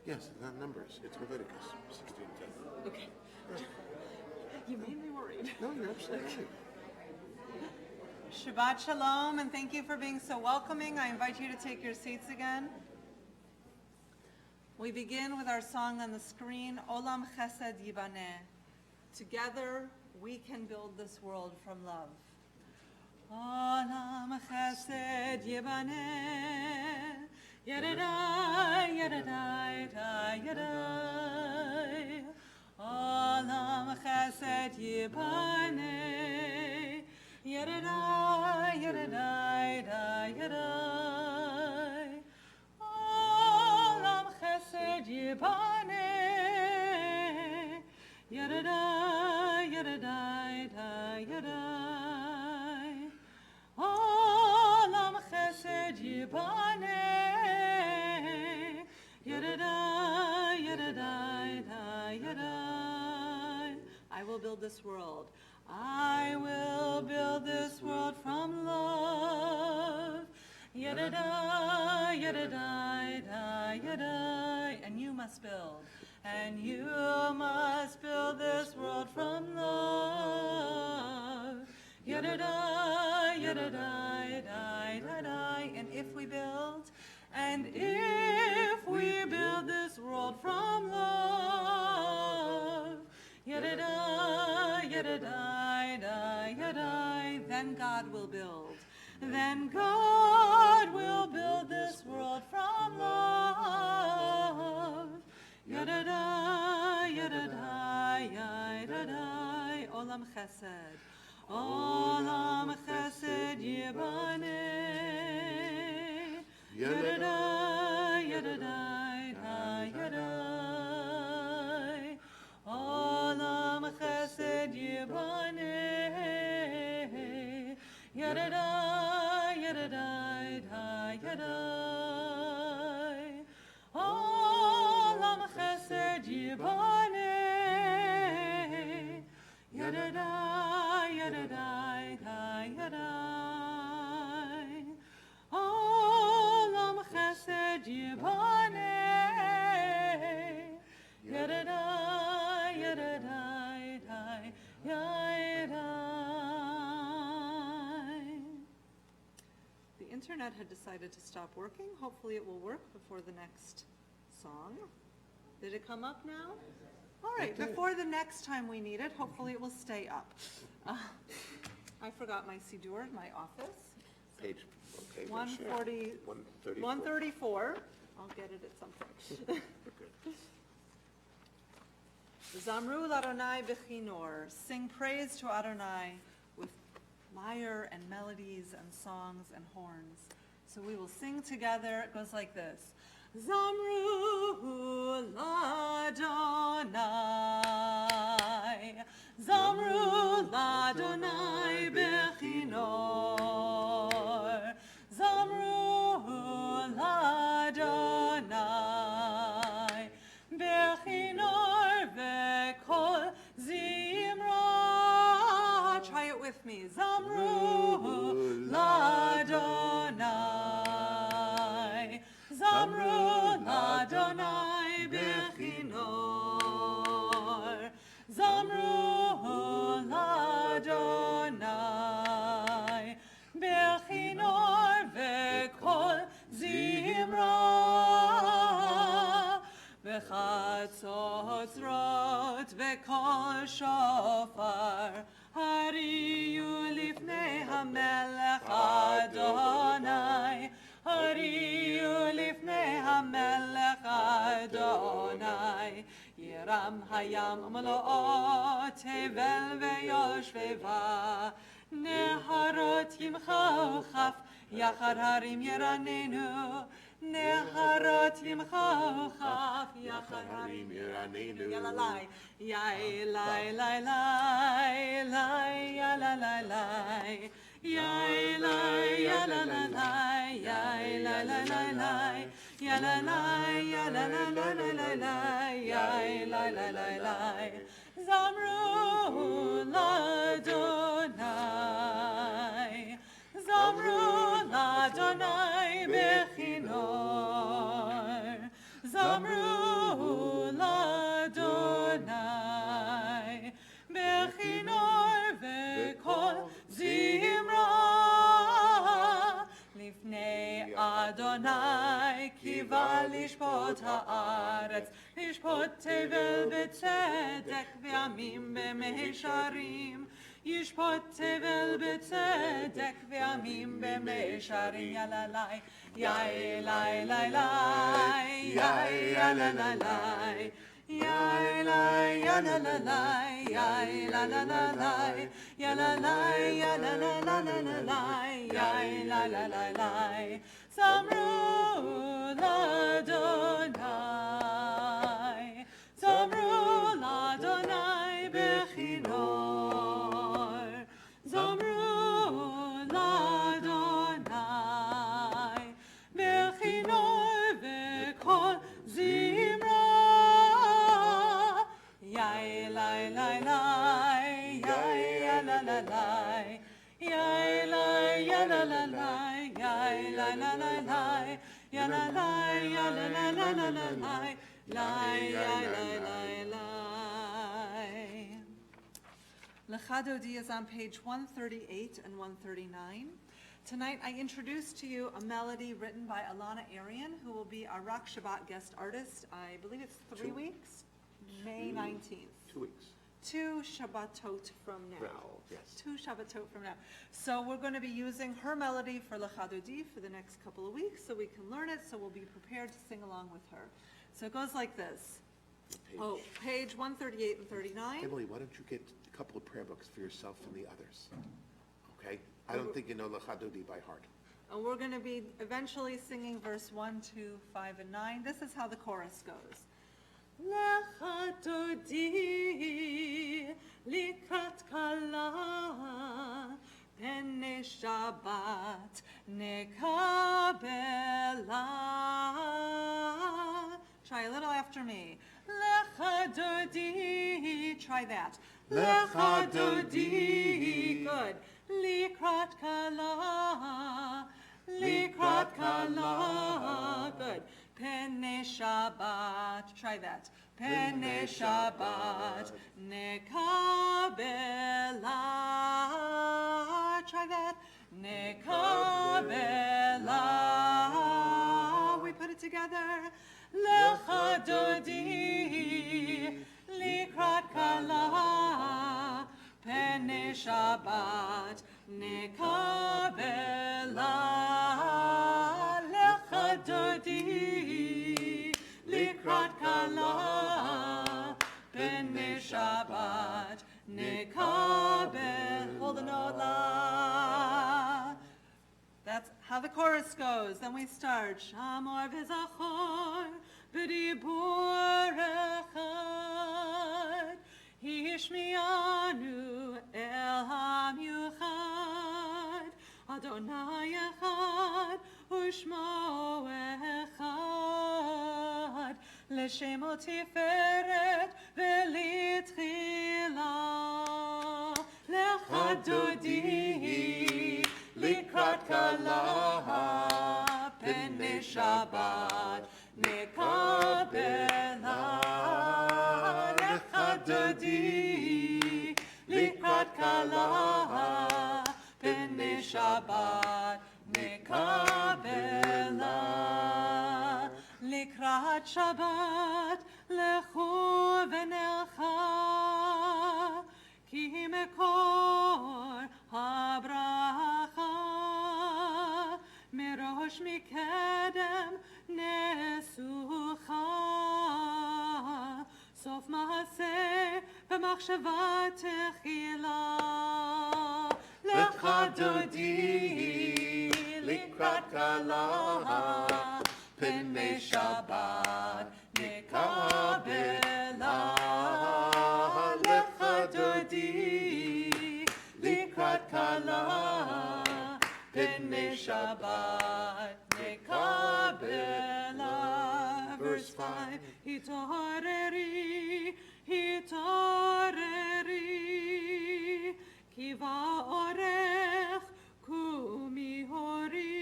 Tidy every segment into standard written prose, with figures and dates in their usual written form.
Yes, not numbers. It's Leviticus 16:10. Okay. You made me worried. No, you're absolutely right. Shabbat Shalom, and thank you for being so welcoming. I invite you to take your seats again. We begin with our song on the screen, Olam Chesed Yibaneh. Together, we can build this world from love. Olam Chesed Yibaneh, Yadadai, Yadadai, Yadadai. Olam Chesed Yibaneh, Yadadai, Yadadai, Yadadai. Olam Chesed Yibaneh, Yadadai, Yadadai, Yadadai. Olam Chesed Yibaneh, Yadadai, Yadadai, Yadadai. I will build this world. I will build this world from love. Yadadai, Yadadai, Yadadai. And you must build. And you must build this world from love. Yadadai, Yadadai, Yadadai. And if we build this world from love, Yadadai, Yadadai, Yadadai, then God will build. Then God will build this world from love. Yadadai, Yadadai, Yadadai, Olam Chesed. Olam Chesed Yibaneh, Yadadai, Yadadai, Yadadai. Olam Chesed Yibaneh, Yadadai, Yadadai, Yadadai. Olam Chesed Yibaneh, Yadadai, Yadadai, Yadadai. Olam Chesed Yibaneh, Yadadai, Yadadai, Yadadai. The internet had decided to stop working. Hopefully it will work before the next song. Did it come up now? All right, before the next time we need it, hopefully it will stay up. I forgot my Siddur in my office. Page, okay, 140, 134. I'll get it at some point. Zamru l'Adonai b'chinor. Sing praise to Adonai with lyre and melodies and songs and horns. So we will sing together. It goes like this. Zamru l'Adonai, Zamru l'Adonai b'chinor, Zamru l'Adonai b'chinor v'kol zimra. Try it with me. Zamru l'Adonai, Zamru l'Adonai b'chinor, Zamru l'Adonai b'chinor v'kol zimra, v'chatzotzrot v'kol shofar, hariyu lifnei hamelech Adonai, hariyu lifnei hamelech Adonai, Yiram hayam mlo'ot tevel ve'yoshveva, neharot yimcha chaf, yachar harim yeranenu, neharot yimcha chaf, yachar harim yeranenu. Yalalai, yai lai lai lai lai, yalalai lai. Yai lai, yalalai, yai lai lai lai lai, yalalai, yalalai lai lai lai, yai lai lai lai lai. Zamru l'Adonai, Zamru l'Adonai b'chinor, Zamru Adonai, כי בא לשפוט הארץ, לשפוט תבל בצדק, ועמים במישרים. ישפוט תבל בצדק, ועמים במישרים. יללי, יאלי, לילי, יאלי, Yai ya la la la, yai la la la la, ya la la, ya la la la la la la, yai la la la la. Zamru l'Adonai, Zamru l'Adonai bechinor, Zamru l'Adonai bechinor v'kol zimra. Yai lai lai lai, yai la la lai, yai lai ya la la lai, yai la la la lai, ya la lai ya la la la la la lai, lai yai lai lai lai. Lecha Dodi is on page 138 and 139. Tonight I introduce to you a melody written by Alana Arian, who will be our Rock Shabbat guest artist. I believe it's 3 weeks. May 19th. 2 weeks. 2 Shabbatot from now. Right, yes. 2 Shabbatot from now. So we're going to be using her melody for Lecha Dodi for the next couple of weeks so we can learn it, so we'll be prepared to sing along with her. So it goes like this. Page 138 and 39. Emily, why don't you get a couple of prayer books for yourself and the others? Okay? I don't think you know Lecha Dodi by heart. And we're going to be eventually singing verse 1, 2, 5, and 9. This is how the chorus goes. Lecha Dodi likrat kala pene Shabbat nekabela. Try a little after me. Lecha Dodi. Try that. Lecha Dodi. Good. Likrat kala. Likrat kala. Good. Pene Shabbat. Try that. Pene Shabbat. Nekabela. Try that. Nekabela. We put it together. Lecha Dodi. Likrat kala. Pene Shabbat. Nekabela. Lecha Dodi, likrat kala, pene Shabbat, nekabel. Hold the note, la. That's how the chorus goes. Then we start. Shamor v'zachor, b'dibur echad, hishmianu el ha'miuchad, Adonai echad, Ushmo echad, l'shemo tiferet v'litchila, lecha Dodi, likrat kala, pene Shabbat, nekabela, lecha Dodi, likrat kala, pene Shabbat, nekabela. Likrat Shabbat lechu v'nelcha, ki mekor habracha, mirosh mikedem nesucha, sof maaseh v'machshava techila. Lecha Dodi, likrat kala, pene Shabbat, nekabela. Lecha Dodi, likrat kala, pene Shabbat, nekabela. Verse 5, hitoreri, hitoreri, ki va'orech kumi hori,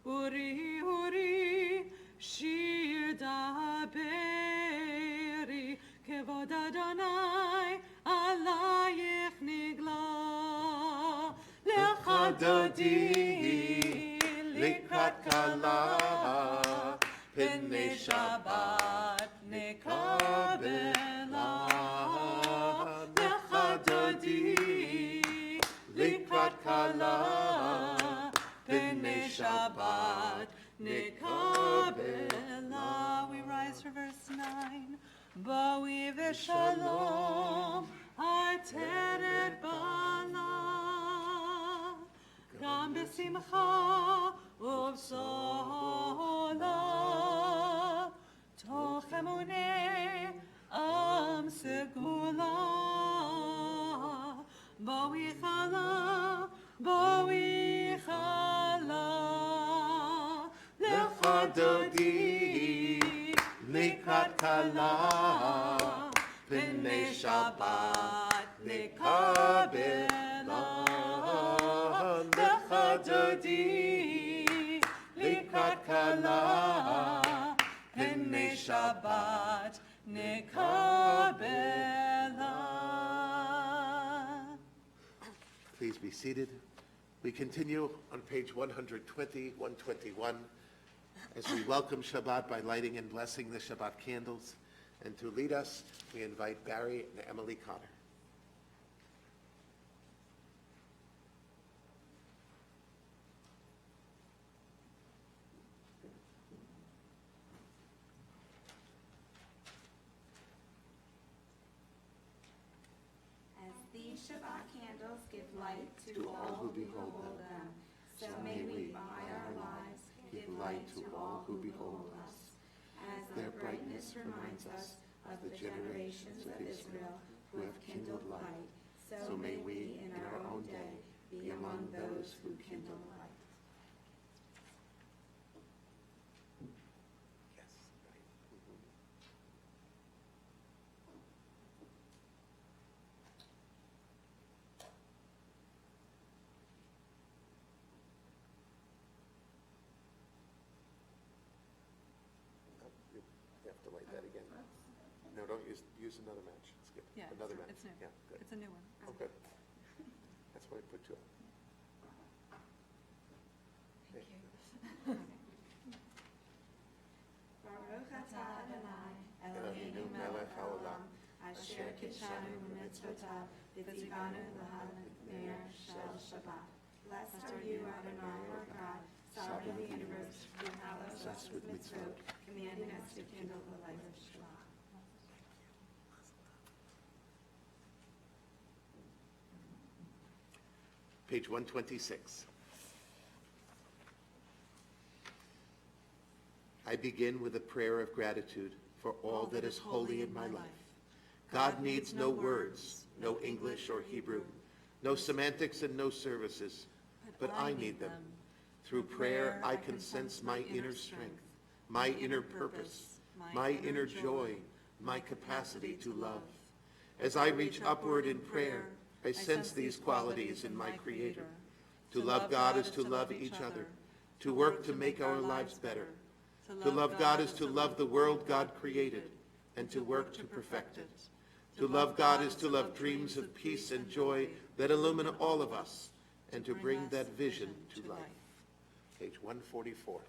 uri, uri, shir daberi, kevod Adonai, alayich nigla. Lecha Dodi, לקראת כלה, פני שבת נקבלה. לך דודי, לקראת כלה, פני שבת נקבלה. We rise for verse 9. בואי ושלום, עטרת בעלה, גם בשמחה ובשולה, תוך אמוני עם סגולה. בואי חלה, בואי חלה, לך דודי, לקראת כלה, פני שבת נקבלה. לך דודי, לקראת כלה, פני שבת נקבלה. Please be seated. We continue on page 120, 121, as we welcome Shabbat by lighting and blessing the Shabbat candles. And to lead us, we invite Barry and Emily Cotter. As these Shabbat candles give light to all who behold them, so may we, by our lives, give light to all who behold us. As their brightness reminds us of the generations of Israel who have kindled light, so may we, in our own day, be among those who kindle light. Yes. You have to light that again. No, don't use another match. Skip. Yeah, Another match. it's new. Yeah, good. It's a new one. Oh, good. That's why I put two up. Thank you. Baruch atah Adonai, Eloheinu melech haolam, asher kidshanu b'mitzvotav, v'tzivanu l'haner shel Shabbat. Blessed are you, Adonai, our God, sovereign of the universe, who hallows us with mitzvot, commanding us to kindle the light of Shabbat. Page 126. I begin with a prayer of gratitude for all that is holy in my life. God needs no words, no English or Hebrew, no semantics and no services, but I need them. Through prayer, I can sense my inner strength, my inner purpose, my inner joy, my capacity to love. As I reach upward in prayer, I sense these qualities in my Creator. To love God is to love each other, to work to make our lives better. To love God is to love the world God created, and to work to perfect it. To love God is to love dreams of peace and joy that illumine all of us, and to bring that vision to life. Page 144.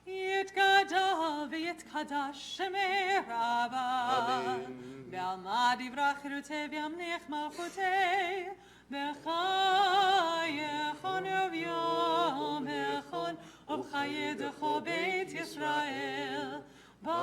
יתגדל ויתקדש שמי רבה, בעלמא דברה חירותי וימליך מלכותי, בחייכון וביומכון ובחיי דכו בית ישראל, בגלה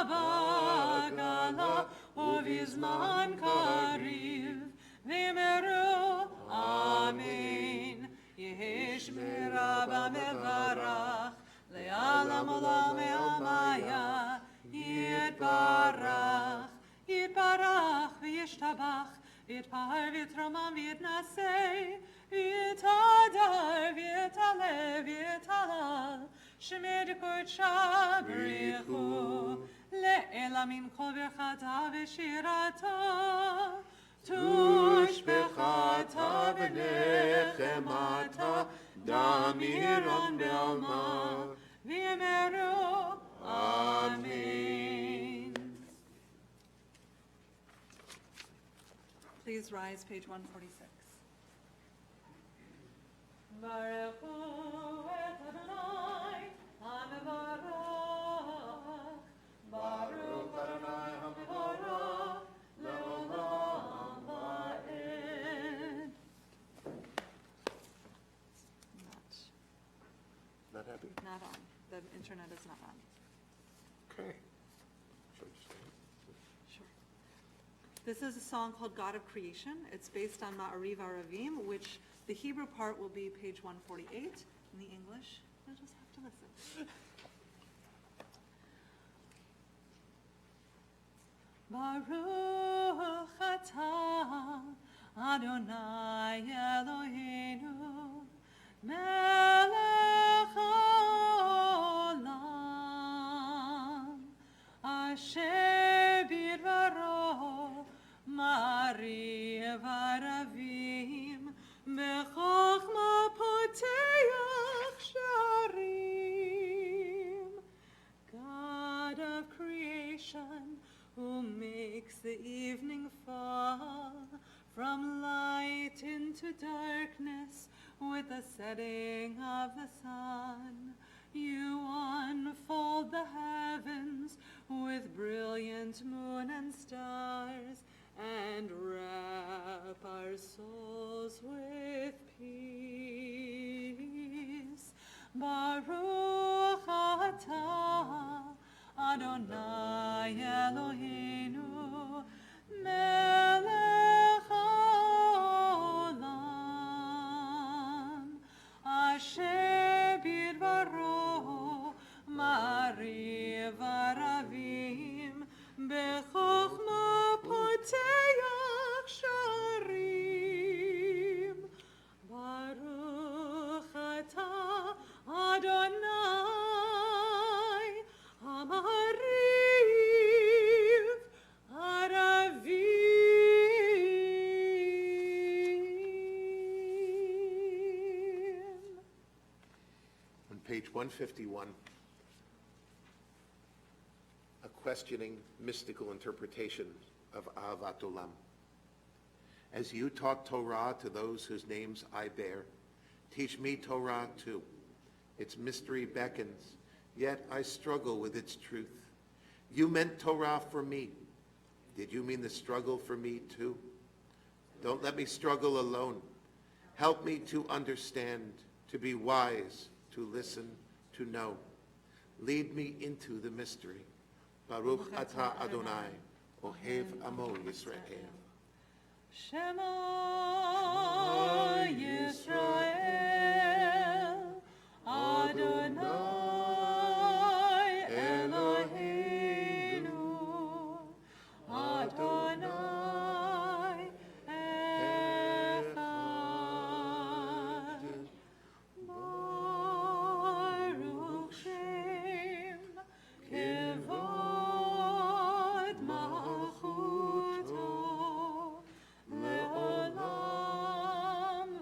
בגלה ובזמן קריב, ואמרו אמן. יהי שמי רבה מברך, לעולם עולם ועלמיה, יתברך, יתברך וישתבח, יתפאר ויתרומם ויתנשא, יתהדר ויתעלה ויתהלל, שמי דקודשה בריחו, לעילא מן כל ברכתה ושירתה. תושבחתה ונחמתה, דמירון בעלמא, ואמרו אמן. please rise, page 146. Baruch hu et Adonai HaMevarach, Baruch Adonai HaMevarach, le'olam va'ed. Not happy? Not on. The internet is not on. Okay. Sure. This is a song called God of Creation. It's based on Ma'ariv Aravim, which the Hebrew part will be page 148. In the English, you'll just have to listen. Baruch atah Adonai Eloheinu melech haolam asher bidvaro ma'ariv aravim bechachma poteach sharim. God of creation, who makes the evening fall from light into darkness with the setting of the sun. You unfold the heavens with brilliant moon and stars and wrap our souls with peace. Baruch atah Adonai Eloheinu melech haolam asher bidvaro ma'ariv aravim bechachma poteach sharim. Baruch atah Adonai Amariv Aravim. On page 151, a questioning mystical interpretation of Ahavat Olam. As you taught Torah to those whose names I bear, teach me Torah too. Its mystery beckons, yet I struggle with its truth. You meant Torah for me. Did you mean the struggle for me too? Don't let me struggle alone. Help me to understand, to be wise, to listen, to know. Lead me into the mystery. Baruch atah Adonai, Ohev Amo Yisrael. Shema Yisrael, Adonai Eloheinu, Adonai Echad. Baruch Shem Kevod Malchuto le'olam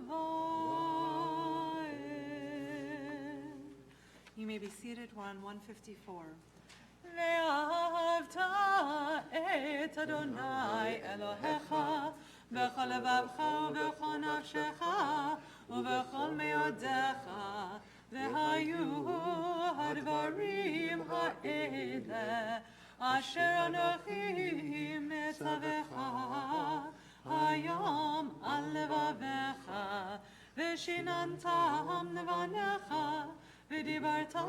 va'ed. You may be seated. We're on 154. Ve'ahavta et Adonai Elohecha b'chol levavcha u'b'chol nafshecha u'b'chol me'odecha ve'hayu hadvarim ha'ele asher anochi metzavecha hayom al levavecha ve'shinantam levanecha ve'dibarta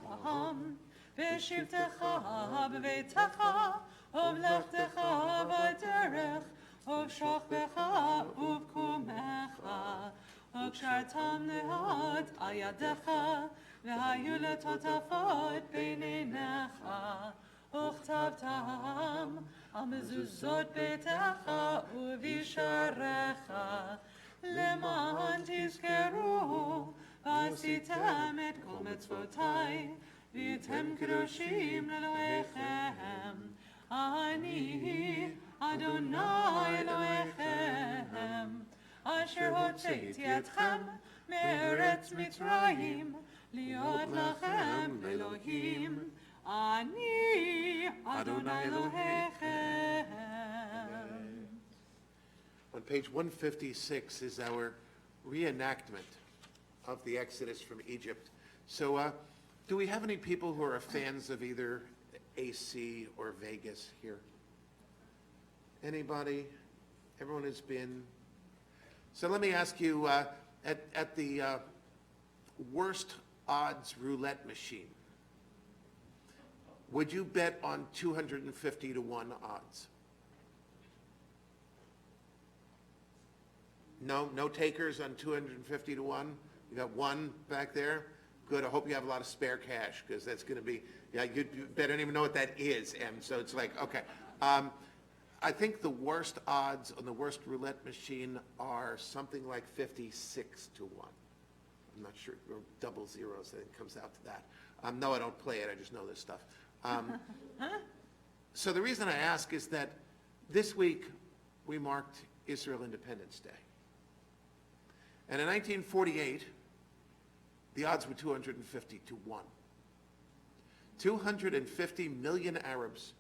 b'ham ve'shivtecha b'veitecha u'v'lechtecha b'derech u'v'shochbecha u'v'kumecha u'kshartam ne'at al yadecha ve'hayu letotafot b'neinecha u'chtavtam al mezuzot beitecha u'visharecha leman tizkeru v'asitem et kol mitzvotai v'yitem kedoshim le'elohechem. Ani Adonai Elohechem asher hotzeiti etchem me'eretz Mitzrayim liot lachem Elohim. Ani Adonai Elohechem. On page 156 is our reenactment of the Exodus from Egypt. So do we have any people who are fans of either AC or Vegas here? Anybody? Everyone has been? So let me ask you, at the worst odds roulette machine, would you bet on 250 to 1 odds? No takers on 250 to 1? You got one back there? Good, I hope you have a lot of spare cash, because that's going to be, yeah, you better don't even know what that is, Em. So it's like, okay. I think the worst odds on the worst roulette machine are something like 56 to 1. I'm not sure, or double zeros, I think comes out to that. No, I don't play it, I just know this stuff. So the reason I ask is that this week we marked Israel Independence Day. And in 1948, the odds were 250 to 1. 250 million Arabs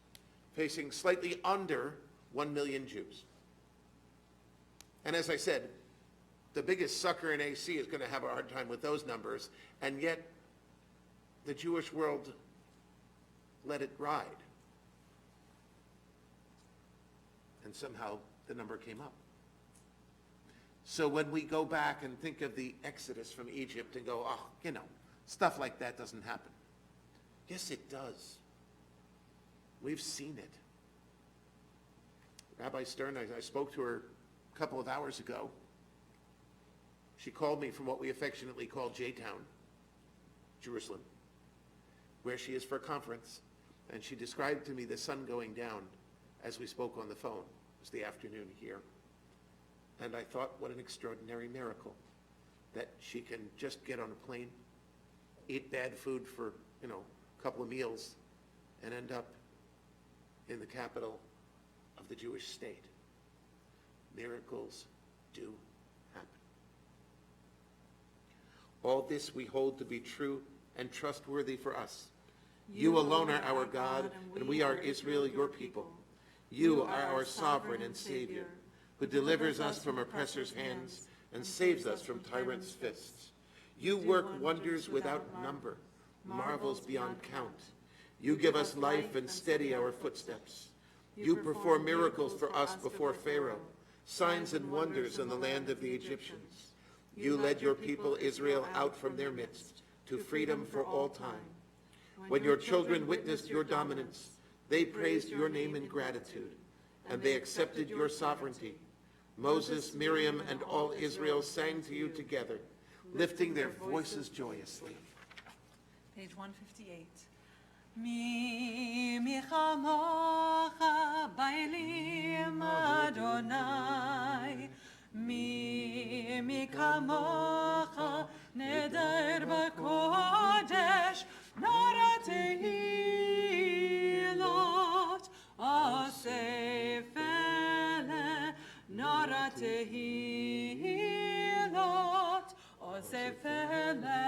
facing slightly under 1 million Jews. And as I said, the biggest sucker in AC is going to have a hard time with those numbers, and yet the Jewish world let it ride. And somehow the number came up. So when we go back and think of the Exodus from Egypt and go, oh, you know, stuff like that doesn't happen. Yes, it does. We've seen it. Rabbi Stern, I spoke to her a couple of hours ago. She called me from what we affectionately call J-Town, Jerusalem, where she is for a conference, and she described to me the sun going down as we spoke on the phone. It was the afternoon here. And I thought, what an extraordinary miracle that she can just get on a plane, eat bad food for, a couple of meals, and end up in the capital of the Jewish state. Miracles do happen. All this we hold to be true and trustworthy for us. You alone are our God, and we are Israel, your people. You are our sovereign and Savior, who delivers us from oppressors' hands and saves us from tyrants' fists. You work wonders without number, marvels beyond count. You give us life and steady our footsteps. You perform miracles for us before Pharaoh, signs and wonders in the land of the Egyptians. You led your people Israel out from their midst to freedom for all time. When your children witnessed your dominance, they praised your name in gratitude, and they accepted your sovereignty. Moses, Miriam, and all Israel sang to you together, lifting their voices joyously. Page 158. Mi chamocha bailim Adonai, mi kamocha neder b'kodesh, nara tehilot asefele, nara tehilot asefele,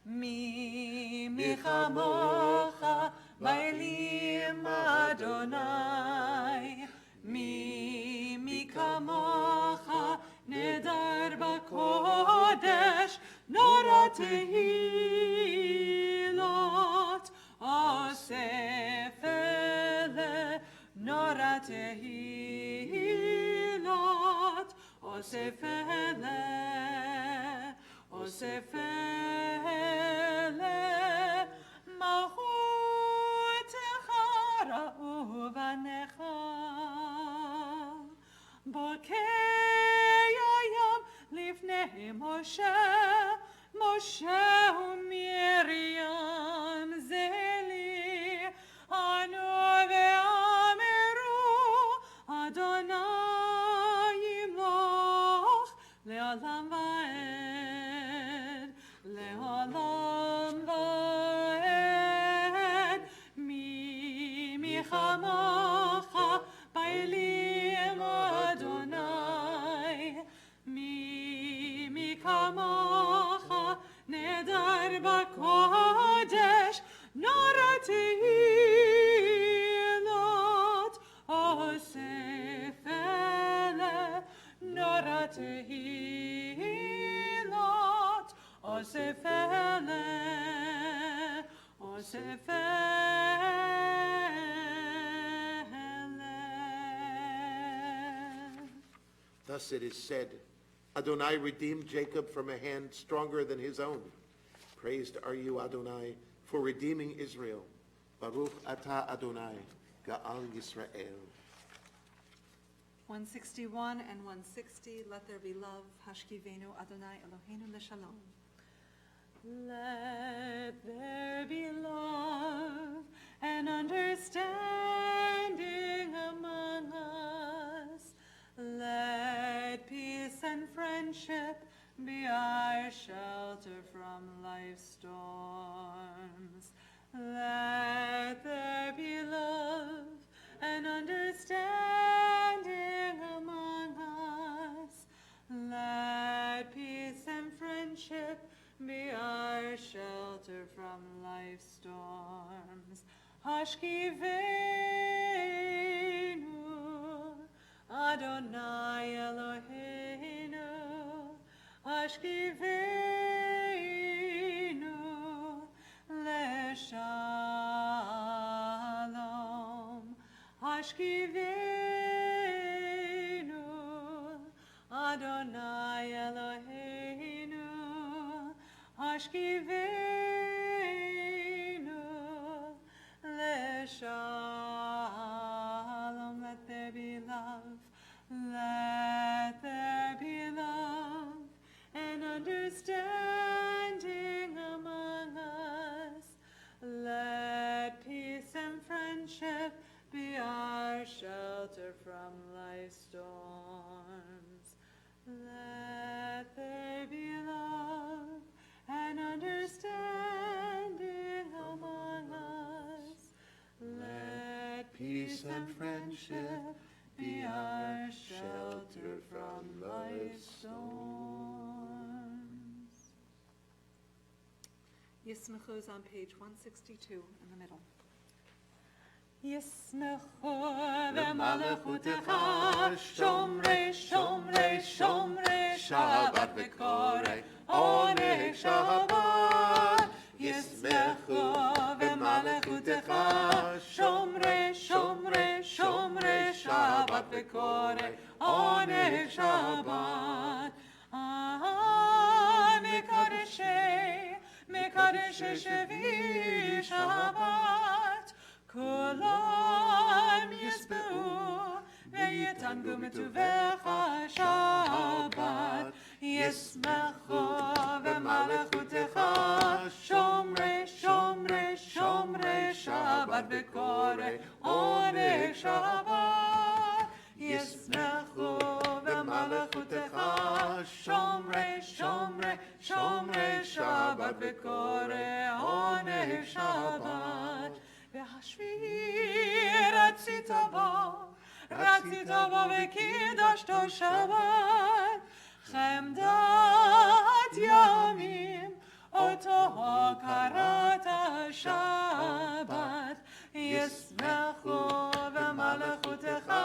mi chamocha bailim Adonai, mi kamocha nedar b'kodesh, nora tehilot asefele, nora tehilot asefele, malchutecha ra'u v'necha, bokei hayam lifnei Moshe u'Miriam zeli, anu ve'ameru Adonai yimloch le'olam va'ed, le'olam va'ed. Mi chamocha bailim Adonai, mi kamocha nedar b'kodesh, nora tehilot בתהילות אוסף אלה, אוסף אלה. Thus it is said, Adonai redeemed Jacob from a hand stronger than his own. Praised are you, Adonai, for redeeming Israel. Baruch atah Adonai, Ga'al Yisrael. 161 and 160, let there be love. Hashkivenu Adonai Eloheinu l'shalom. Let there be love and understanding among us. Let peace and friendship be our shelter from life's storms. Let there be love and understanding among us. Let peace and friendship be our shelter from life's storms. Hashkivenu Adonai Eloheinu, Hashkivenu Leshalom, Hashkivenu Adonai Eloheinu, Hashkivenu Leshalom. Let there be love, let there be love and understanding among us. Let peace and friendship be our shelter from life's storms. Let there be love and understanding among us. Let peace and friendship be our shelter from life's storms. Yismechu is on page 162 in the middle. Yismechu v'malechutecha shomrei shomrei shomrei Shabbat v'korei onei Shabbat. Yismechu v'malechutecha shomrei shomrei shomrei Shabbat v'korei onei Shabbat. Mekadeshei shevi Shabbat. Kulam yisbeu ve'yitangu mituvecha Shabbat. Yismechu v'malechutecha shomrei shomrei shomrei Shabbat v'korei onei Shabbat. Yismechu v'malechutecha shomrei shomrei shomrei Shabbat v'korei onei Shabbat. V'hashvi ratzita bo v'kidashto Shabbat. Chemdat yamim oto karata Shabbat. Yismechu v'malechutecha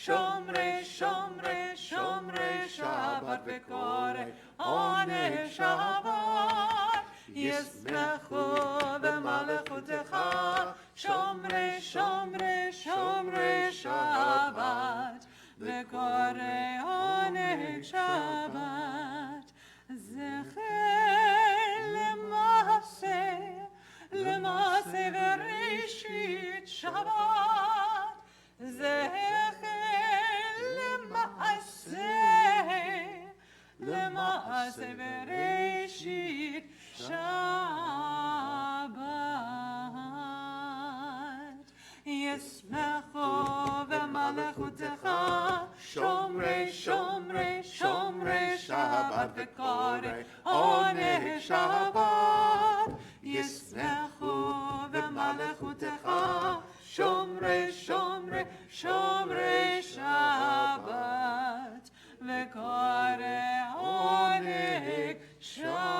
shomrei shomrei shomrei Shabbat v'korei onei Shabbat. Yismechu v'malechutecha shomrei shomrei shomrei Shabbat v'korei onei Shabbat. Zecher למעשה וראשית שבת. זכר למעשה וראשית שבת. ישמחו במלכותך שומרי שומרי שומרי שבת וקוראי עונג שבת. ישמחו במלכותך שומרי שומרי שומרי שבת וקוראי עונג שבת.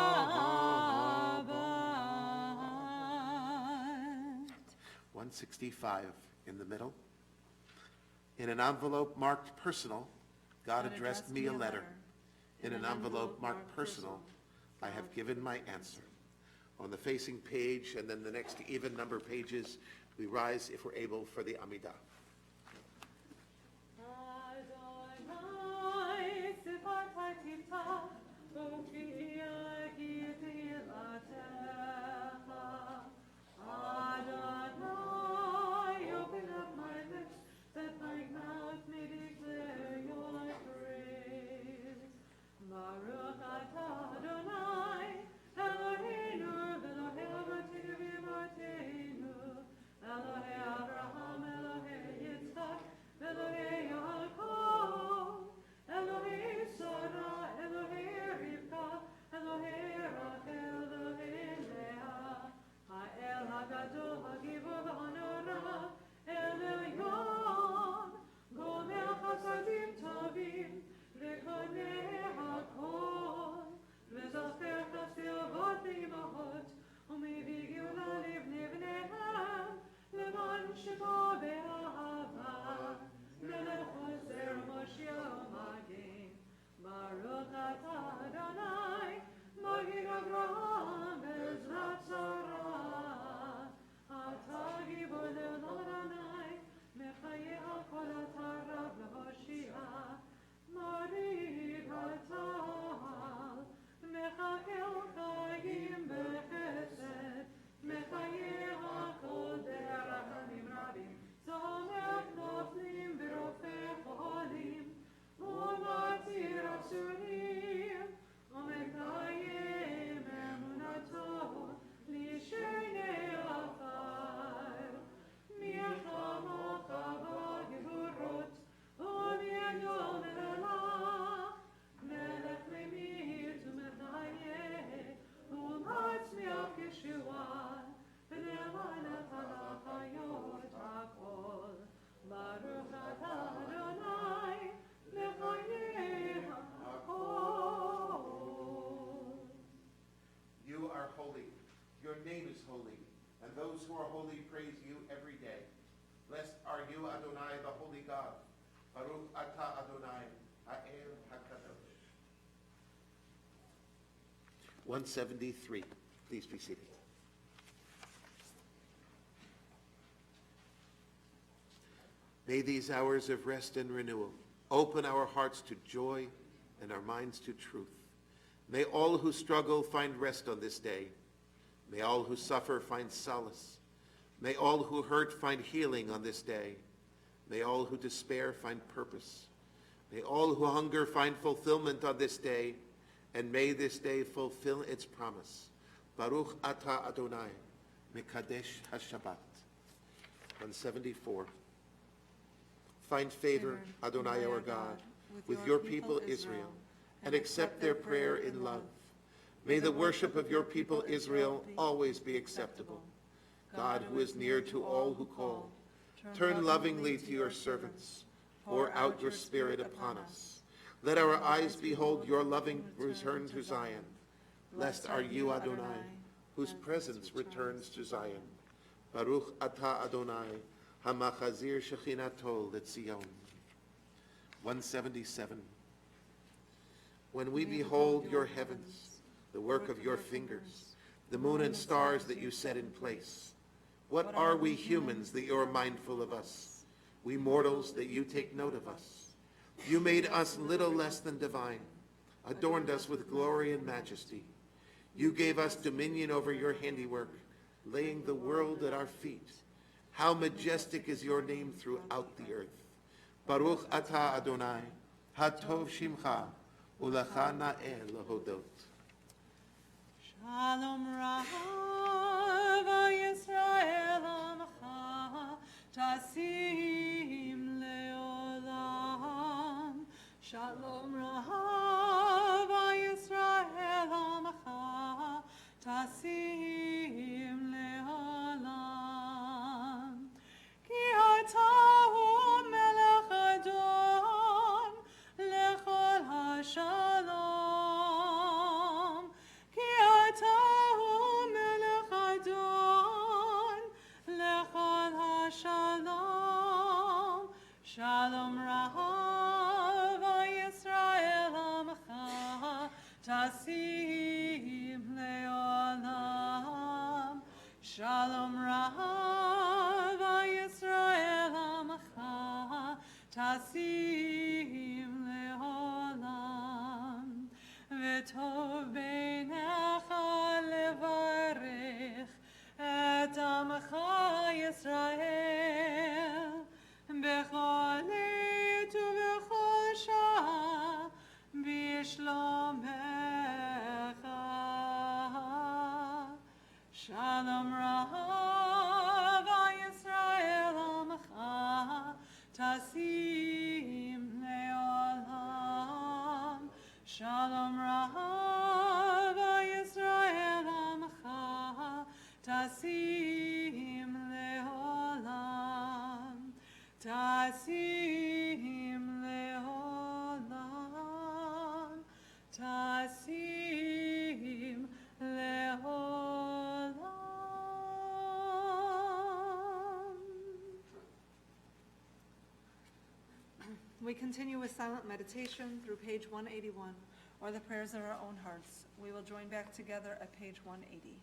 165 in the middle. In an envelope marked personal, God addressed me a letter. In an envelope marked personal, I have given my answer. On the facing page and then the next even number pages, we rise, if we're able, for the Amidah. Open up my lips, that my mouth may declare your praise. Baruch atah Adonai, Eloheinu, Elohei Avotenu v'Imateinu, Elohei Abraham, Elohei Yitzchak, Elohei Yaakov, Elohei Sarah, Elohei Rivka, Elohei Rachel, Elohei Leah, Ha'el HaGadol, HaGivor v'Hanora, El Elyon, Gomer Chasadim Tovim, V'Konei HaKol, V'Zocher Chasei Avot V'Imahot, U'Mevii Geula Livnei Bneihem, Leman Shebo Be'ahava, Melech Ozer Moshiach Magin, Baruch atah Adonai, Magid Avraham Bezrat Sarah, Atah Gibor Le'olam Adonai, Mechayeh HaKol atah Rav L'Hoshia, Marid atah, Mechael Chayim B'Chesed, Mechayeh HaKol Be'rachamim Rabim, Zomer Noflim V'Rofei Cholim, U'Matir Asurim, U'Mekayim Emunato, L'Shenei Rafal, Milchamocha B'Gevurot, U'Mi'adon Elah, Melech Lemit U'Mechayeh, U'Matzmiach Yeshua, V'Le'manach HaLachayot HaKol, Baruch atah Adonai, Mechayeh HaKol. You are holy. Your name is holy. And those who are holy praise you every day. Blessed are you, Adonai, the holy God. Baruch atah Adonai, Ha'el HaKadosh. 173. Please be seated. May these hours of rest and renewal open our hearts to joy and our minds to truth. May all who struggle find rest on this day. May all who suffer find solace. May all who hurt find healing on this day. May all who despair find purpose. May all who hunger find fulfillment on this day. And may this day fulfill its promise. Baruch atah Adonai, Mekadesh HaShabbat. 174. Find favor, Adonai our God, with your people Israel, and accept their prayer in love. May the worship of your people Israel always be acceptable. God, who is near to all who call, turn lovingly to your servants. Pour out your Spirit upon us. Let our eyes behold your loving return to Zion. Blessed are you, Adonai, whose presence returns to Zion. Baruch atah Adonai, Hamachazir Shechinato L'Tzion. 177. When we behold your heavens, the work of your fingers, the moon and stars that you set in place, what are we humans that you are mindful of us? We mortals that you take note of us. You made us little less than divine, adorned us with glory and majesty. You gave us dominion over your handiwork, laying the world at our feet. How majestic is your name throughout the earth. Baruch atah Adonai, hatov shimcha, ulecha na'eh lahodot. Shalom Rav Yisrael Amcha, Tasim Leolam. Shalom Rav Yisrael Amcha, Tasim Leolam. Ki atahu melech adon lechol hashalom. Ki atahu melech adon lechol hashalom. Shalom Rav וטוב בעיניך לברך את עמך ישראל בכל עת ובכל שעה בשלומך. שלום רב ישראל עמך תשים לעולם. שלום רב ישראל עמך תשים לעולם. תשים לעולם. תשים לעולם. We continue with silent meditation through page 181, or the prayers of our own hearts. We will join back together at page 180.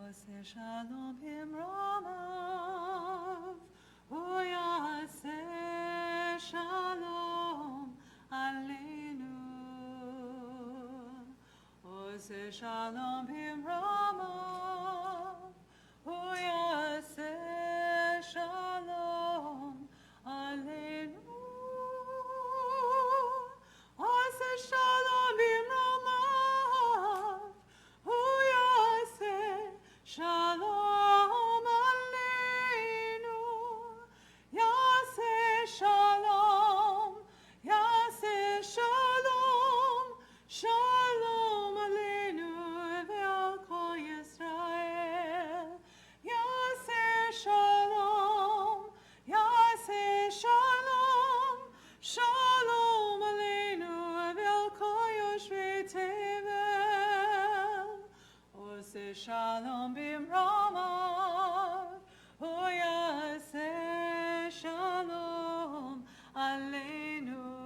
עושה שלום במרומיו, הוא יעשה שלום עלינו. עושה שלום במרומיו, הוא יעשה שלום עלינו. עושה שלום במרומיו, הוא יעשה שלום עלינו. יעשה שלום, יעשה שלום, שלום עלינו ועל כל ישראל. יעשה שלום, יעשה שלום, שלום עלינו ועל כל יושבי תבל. עושה שלום במרומיו, הוא יעשה שלום עלינו.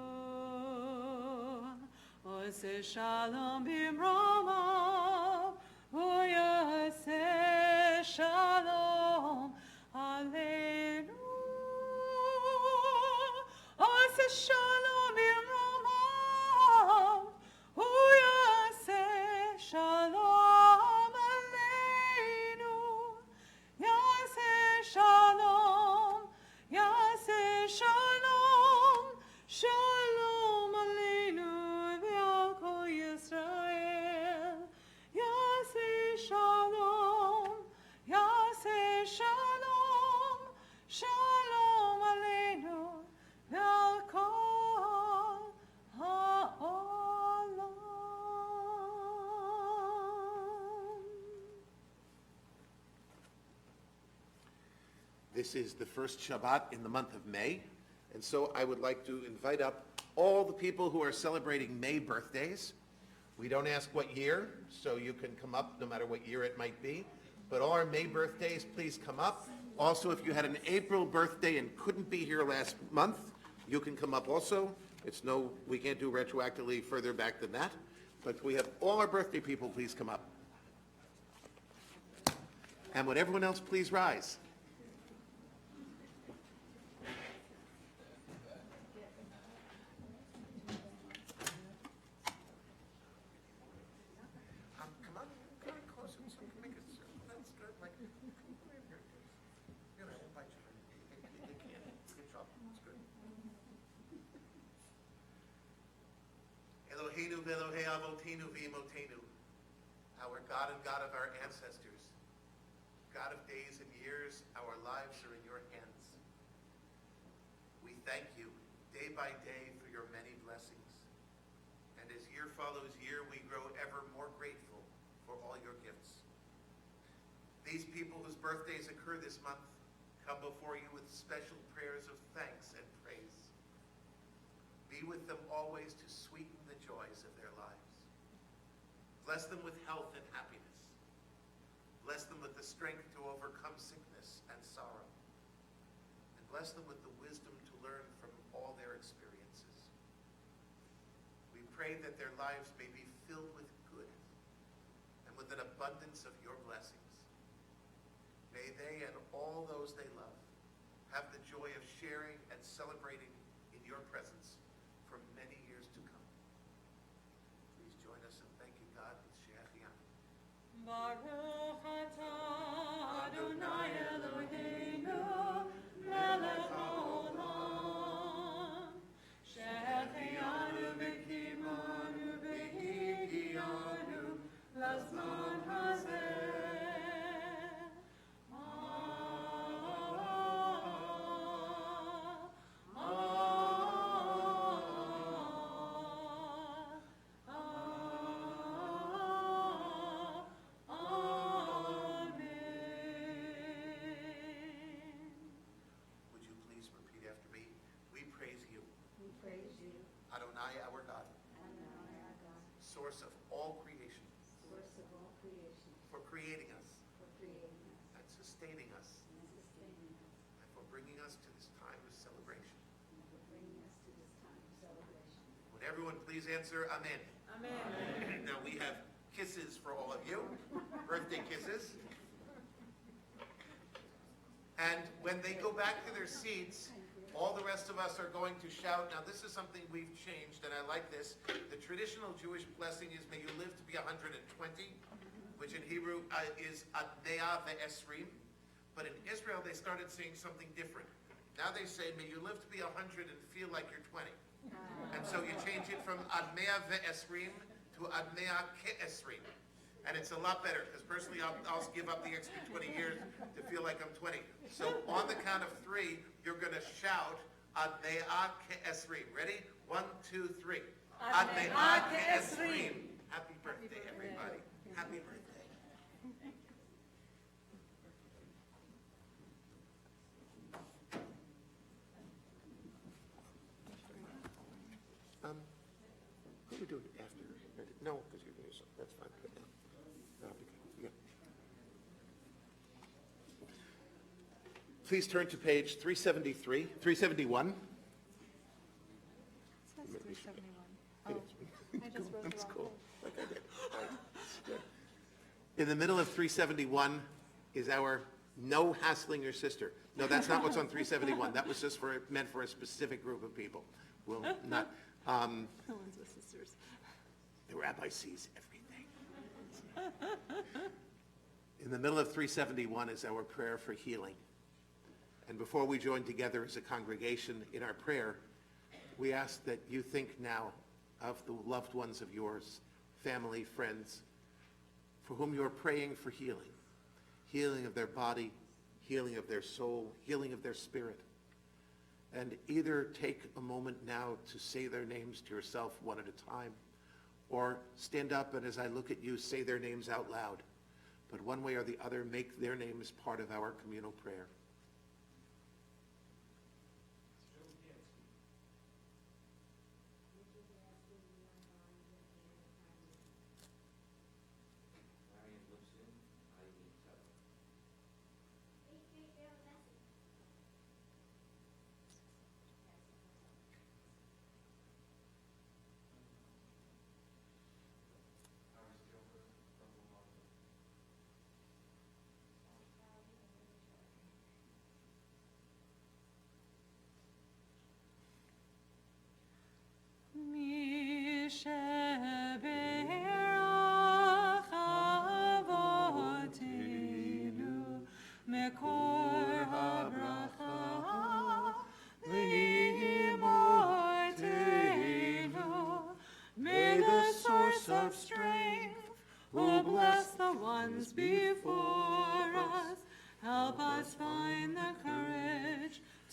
עושה שלום במרומיו, הוא יעשה שלום עלינו. עושה שלום במרומיו, הוא יעשה שלום עלינו. יעשה שלום, יעשה שלום, שלום עלינו ועל כל ישראל. יעשה שלום, יעשה שלום, שלום עלינו ועל כל העולם. This is the first Shabbat in the month of May, and so I would like to invite up all the people who are celebrating May birthdays. We don't ask what year, so you can come up no matter what year it might be, but all our May birthdays, please come up. Also, if you had an April birthday and couldn't be here last month, you can come up also. We can't do retroactively further back than that, but we have all our birthday people, please come up. And would everyone else please rise? Eloheinu v'Elohei Avotenu v'Imotenu, our God and God of our ancestors, God of days and years, our lives are in your hands. We thank you day by day for your many blessings. And as year follows year, we grow ever more grateful for all your gifts. These people whose birthdays occur this month come before you with special prayers of thanks and praise. Be with them always to sweeten the joys of their lives. Bless them with health and happiness. Bless them with the strength to overcome sickness and sorrow. And bless them with the wisdom to learn from all their experiences. We pray that their lives may be filled with good and with an abundance of your blessings. May they and all those they love have the joy of sharing and celebrating in your presence for many years to come. Please join us in thanking God with Shechianu. Baruch atah Adonai Eloheinu melech haolam shechianu v'kimanu v'higianu lazman hazeh. Would you please repeat after me? We praise you, We praise you, Adonai our God, Adonai our God, source of all creation, source of all creation, for creating us for creating us and sustaining us and sustaining us, and for bringing us to this time of celebration. and for bringing us to this time of celebration. Would everyone please answer Amen? Amen. Now we have kisses for all of you, birthday kisses. And when they go back to their seats, all the rest of us are going to shout. Now this is something we've changed, and I like this. The traditional Jewish blessing is, may you live to be 120, which in Hebrew is ad mea ve'esrim. But in Israel, they started saying something different. Now they say, may you live to be 100 and feel like you're 20. And so you change it from ad mea ve'esrim to ad mea ke'esrim. And it's a lot better, because personally I'll give up the extra 20 years to feel like I'm 20. So on the count of 3, you're going to shout ad mea ke'esrim. Ready? 1, 2, 3. Ad mea ke'esrim. Happy birthday, everybody. Happy birthday. What are we doing after? No, because you're going to do something. That's fine. Good now. That'll be good. Yeah. Please turn to page 371. It says 371. It Oh, is. I just wrote the That's wrong cool. thing. Like I did. All right. Good. In the middle of 371 is our no hassling your sister. No, that's not what's on 371. That was just meant for a specific group of people. We'll not. The ones with sisters. The rabbi sees everything. In the middle of 371 is our prayer for healing. And before we join together as a congregation in our prayer, we ask that you think now of the loved ones of yours, family, friends, for whom you are praying for healing. Healing of their body, healing of their soul, healing of their spirit. And either take a moment now to say their names to yourself one at a time, or stand up and as I look at you, say their names out loud. But one way or the other, make their names part of our communal prayer.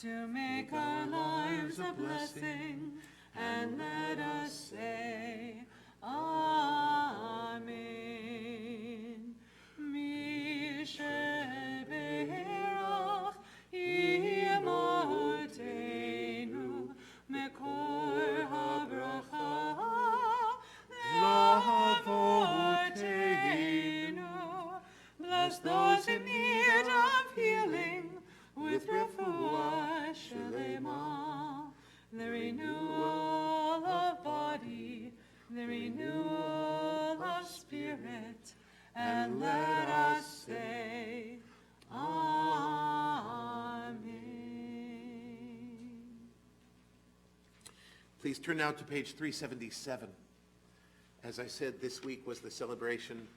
to make our lives a blessing, and let us say, Amen. Mi sheberach imotenu mekor habracha lavotenu. Bless those in need of healing with refuah shelema, the renewal of body, the renewal of spirit, and let us say, Amen. Please turn now to page 377. As I said, this week was the celebration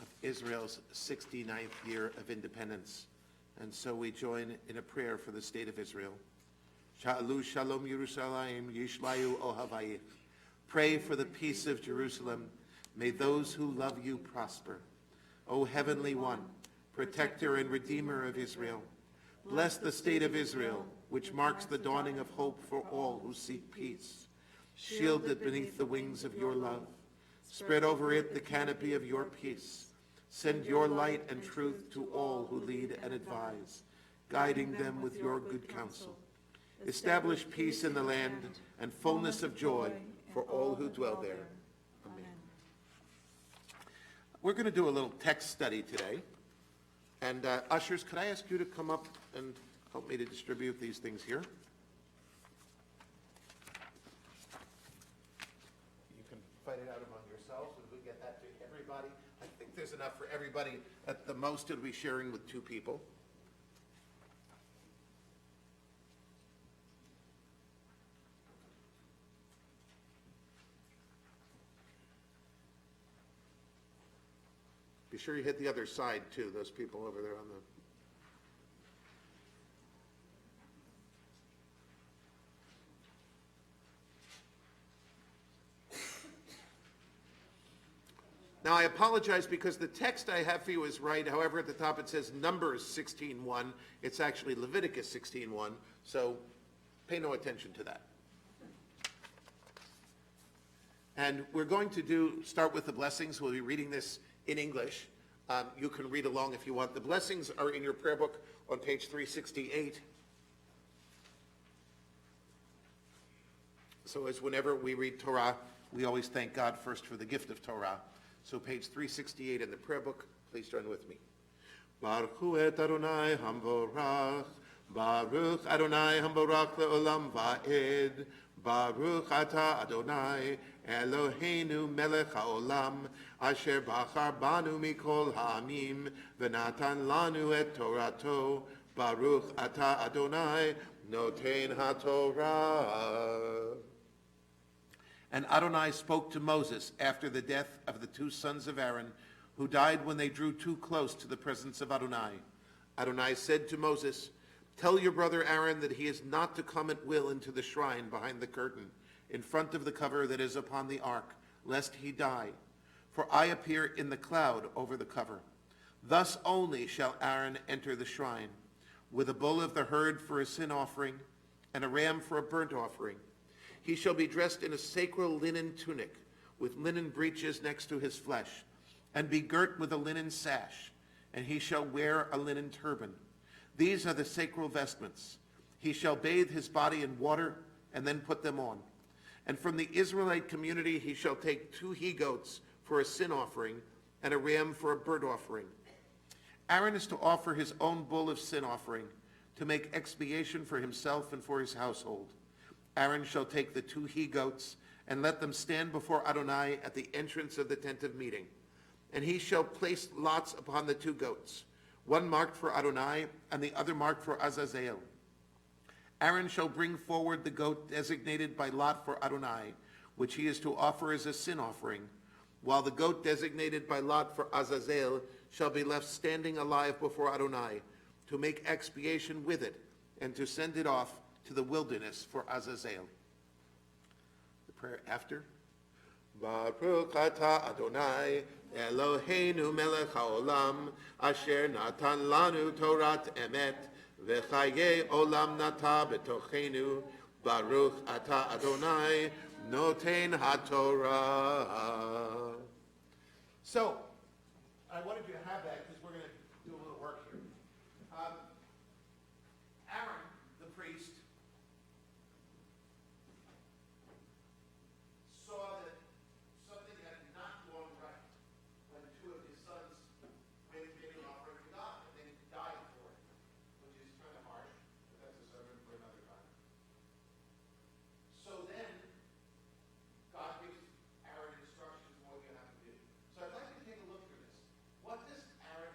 of Israel's 69th year of independence. And so we join in a prayer for the state of Israel. Sha'alu shalom Yerushalayim yishlayu ohavayich. Pray for the peace of Jerusalem. May those who love you prosper. O Heavenly One, Protector and Redeemer of Israel, bless the state of Israel, which marks the dawning of hope for all who seek peace. Shield it beneath the wings of your love. Spread over it the canopy of your peace. Send your light and truth to all who lead and advise, guiding them with your good counsel. Establish peace in the land and fullness of joy for all who dwell there. Amen. We're going to do a little text study today. And ushers, could I ask you to come up and help me to distribute these things here? You can fight it out among yourselves, and we'll get that to everybody. I think there's enough for everybody. At the most, it'll be sharing with 2 people. Be sure you hit the other side, too, those people over there on the... Now, I apologize because the text I have for you is right. However, at the top it says Numbers 16:1. It's actually Leviticus 16:1, so pay no attention to that. And we're going to start with the blessings. We'll be reading this in English. You can read along if you want. The blessings are in your prayer book on page 368. So as whenever we read Torah, we always thank God first for the gift of Torah. So page 368 in the prayer book, please join with me. Baruch hu et Adonai hamvorach, Baruch Adonai hamvorach le'olam va'ed, Baruch ata Adonai Eloheinu melech haolam, asher bachar banu mikol ha'amim, v'natan lanu et Torato, Baruch ata Adonai noten ha'Torah. And Adonai spoke to Moses after the death of the 2 sons of Aaron, who died when they drew too close to the presence of Adonai. Adonai said to Moses, "Tell your brother Aaron that he is not to come at will into the shrine behind the curtain, in front of the cover that is upon the ark, lest he die. For I appear in the cloud over the cover. Thus only shall Aaron enter the shrine, with a bull of the herd for a sin offering, and a ram for a burnt offering. He shall be dressed in a sacred linen tunic, with linen breeches next to his flesh, and be girt with a linen sash, and he shall wear a linen turban. These are the sacred vestments. He shall bathe his body in water, and then put them on. And from the Israelite community he shall take 2 he-goats for a sin offering, and a ram for a burnt offering. Aaron is to offer his own bull of sin offering, to make expiation for himself and for his household. Aaron shall take the 2 he-goats and let them stand before Adonai at the entrance of the tent of meeting. And he shall place lots upon the 2 goats, one marked for Adonai and the other marked for Azazel. Aaron shall bring forward the goat designated by lot for Adonai, which he is to offer as a sin offering, while the goat designated by lot for Azazel shall be left standing alive before Adonai, to make expiation with it and to send it off to the wilderness for Azazel. The prayer after. Baruch atah Adonai Eloheinu melech haolam, asher natan lanu Torat emet, V'chaye olam nata betochenu, Baruch ata Adonai, noten haTorah. So, I wanted you to have that because we're going to do a little work here. Aaron, the priest, saw that something had not gone right when two of his sons made an offering to God and they died for it, which is kind of harsh, but that's a sermon for another time. So then, God gives Aaron instructions on what you have to do. So I'd like to take a look through this. What does Aaron